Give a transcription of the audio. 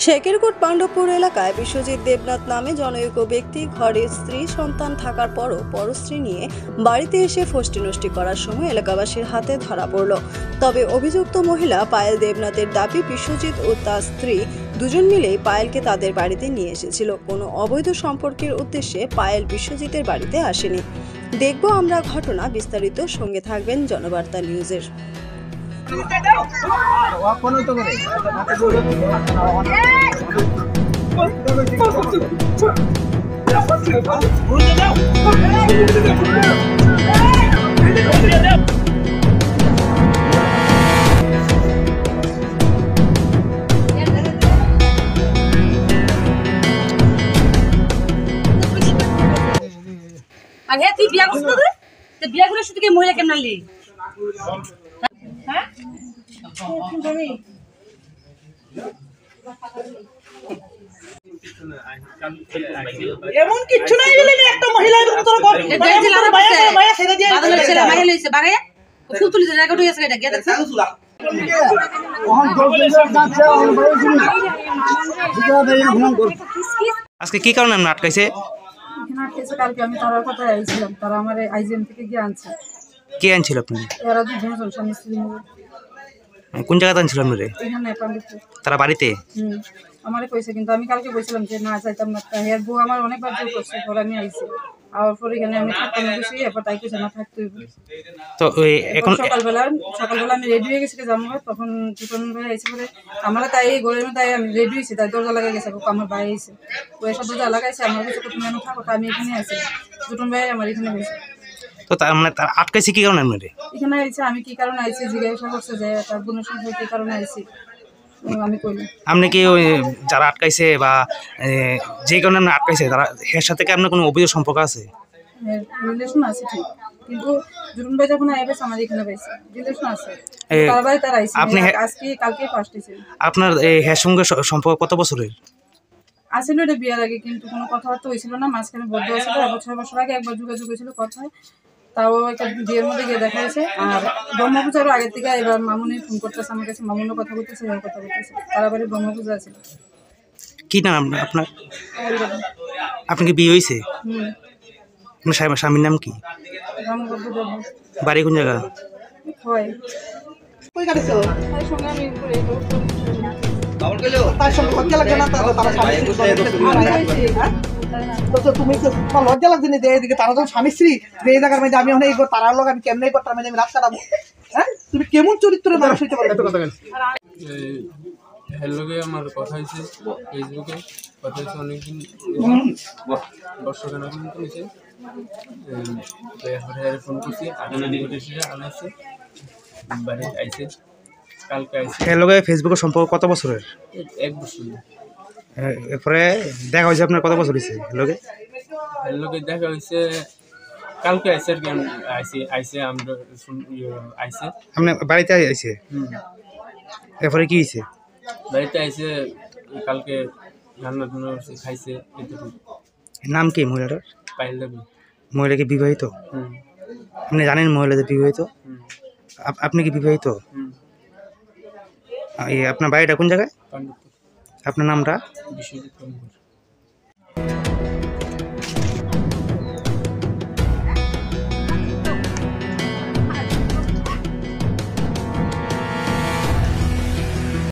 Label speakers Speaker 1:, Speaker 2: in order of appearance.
Speaker 1: শেকেরকোট পাণ্ডবপুর এলাকায় বিশ্বজিৎ দেবনাথ নামে জনৈক ব্যক্তি ঘরে স্ত্রী সন্তান থাকার পরও পরস্ত্রী নিয়ে বাড়িতে এসে ফষ্টিনষ্টি করার সময় এলাকাবাসীর হাতে ধরা পড়ল। তবে অভিযুক্ত মহিলা পায়েল দেবনাথের দাবি বিশ্বজিৎ ও তার স্ত্রী দুজন মিলেই পায়েলকে তাদের বাড়িতে নিয়ে এসেছিল। কোনো অবৈধ সম্পর্কের উদ্দেশ্যে পায়েল বিশ্বজিতের বাড়িতে আসেনি। দেখব আমরা ঘটনা বিস্তারিত, সঙ্গে থাকবেন জনবার্তা নিউজের।
Speaker 2: আগে তুই বিয়া করছিস তো? তুই বিয়া করে শুধু কি মহিলা কেমন আনলি? হ্যাঁ
Speaker 3: এমন কিছু নাই বলে একটা মহিলা তোর ঘর বাইরে ছেড়ে দিয়ে
Speaker 2: বাদলের ছেলে বাইরে লইছে বাগায় ফুল তুলি জায়গা উঠে গেছে এটা গিয়ে দেখছ
Speaker 4: আজকে কি কারণে আমরা আটকাইছে?
Speaker 5: কালকে আমি তারার কথা আইছিলাম, তারা আমার আইজিএম থেকে গিয়ে আনছে।
Speaker 4: কে আনছিল আপনি?
Speaker 5: এরা দুজন স্বামী স্ত্রী মিলে।
Speaker 4: কোন জায়গাতে আনছিল আপনারে?
Speaker 5: এখানে পান্ডিতপুর।
Speaker 4: তারা বাড়িতে?
Speaker 5: আমারে কইছে, কিন্তু আমি কালকে কইছিলাম যে না যাইতাম না। এর বউ আমার অনেকবার জোর করছে, পরে আমি আইছি। আর পরে এখানে আমি থাকতাম গেছি, এরপর তাই কইছে না থাকতে হইব।
Speaker 4: তো এখন
Speaker 5: সকালবেলা আমি রেডি হয়ে গেছি যাবো, তখন টিপন ভাই আইছে পরে আমরা তাই ঘরের মধ্যে আমি রেডি হয়েছি, তাই দরজা লাগাই গেছে। আমার ভাই আইছে, ওই এসব দরজা লাগাইছে। আমার কাছে তুমি আমি থাকো, আমি এখানে আছি। টিপন ভাই আমার এখানে গেছে।
Speaker 4: তো তার মানে তার আটকাইছে কি কারণে আপনারে?
Speaker 5: এখানে আইছে, আমি কি কারণে আইছি জিজ্ঞাসা করছে যে তার বোনের সঙ্গে কি কারণে আইছি। আমি কইলাম
Speaker 4: আপনি কি ওই যারা আটকাইছে বা যে কারণে আপনি আটকাইছে তারা এর সাথে কি আপনার কোনো অবৈধ সম্পর্ক আছে?
Speaker 5: রিলেশন আছে ঠিক, কিন্তু জুরুন ভাই যখন আইবে আমার এখানে পাইছে রিলেশন আছে। তার বাড়ি তার আইছে, আপনি আজকে কালকে ফার্স্ট হইছে।
Speaker 4: আপনার এর সঙ্গে সম্পর্ক কত বছরের?
Speaker 5: আসলে এটা বিয়ার আগে, কিন্তু কোনো কথাবার্তা হয়েছিল না। মাঝখানে বদ্ধ হয়েছিল 6 বছর আগে একবার যোগাযোগ হয়েছিল কথা, তাও একটা বিয়ের মধ্যে গিয়ে দেখা হয়েছে। আর ব্রহ্মপূজারও আগের থেকে এবার মামুনি ফোন করতেছে আমার কাছে, মামুনও কথা বলতেছে, এবার কথা বলতেছে। তার বাড়ি ব্রহ্মপূজা আছে।
Speaker 4: কি নাম আপনার? আপনি কি বিয়ে হয়েছে? আপনার স্বামীর নাম কি? বাড়ি কোন জায়গা?
Speaker 5: হয়
Speaker 3: কই গাড়িছো
Speaker 5: তার সঙ্গে আমি করে
Speaker 3: তার সঙ্গে লজ্জা লাগে না? তারা স্বামী স্ত্রী তো তুমি তোমার লজ্জা লাগছে না? এদিকে তারা যখন স্বামী স্ত্রী এই জায়গার মধ্যে আমি অনেক তারার লোক আমি কেমনে করতাম, আমি রাত কাটাবো? হ্যাঁ, তুমি কেমন চরিত্রের মানুষ হইতে পারো?
Speaker 6: হ্যালোকে আমার কথা হয়েছে ফেসবুকে, কথা হয়েছে অনেকদিন বর্ষখানা পর্যন্ত হয়েছে। ফোন করছি, আগামী আনাইছে বাড়ি আইছে, কালকে আইছে।
Speaker 4: হ্যালোকে ফেসবুকের সম্পর্ক কত বছরের?
Speaker 6: 1 বছর।
Speaker 4: এরপরে দেখা হয়েছে আপনার কত বছর হয়েছে হ্যালোকে?
Speaker 6: হ্যালোকে দেখা হয়েছে কালকে আইছে আর কি। আইছে আমরা আইছে
Speaker 4: আপনার বাড়িতে আইছে? এরপরে কি হয়েছে?
Speaker 6: বাড়িতে আইছে কালকে, রান্না টান্না খাইছে।
Speaker 4: নাম কি মহিলাটার?
Speaker 6: পাইল দেবে।
Speaker 4: মহিলা কি বিবাহিত? আপনি জানেন মহিলাদের বিবাহিত? আপনি কি বিবাহিত? আপনার বাড়িটা কোন জায়গায়?
Speaker 6: পাণ্ডবপুর।
Speaker 4: আপনার নামটা?
Speaker 6: বিশ্বজিৎ।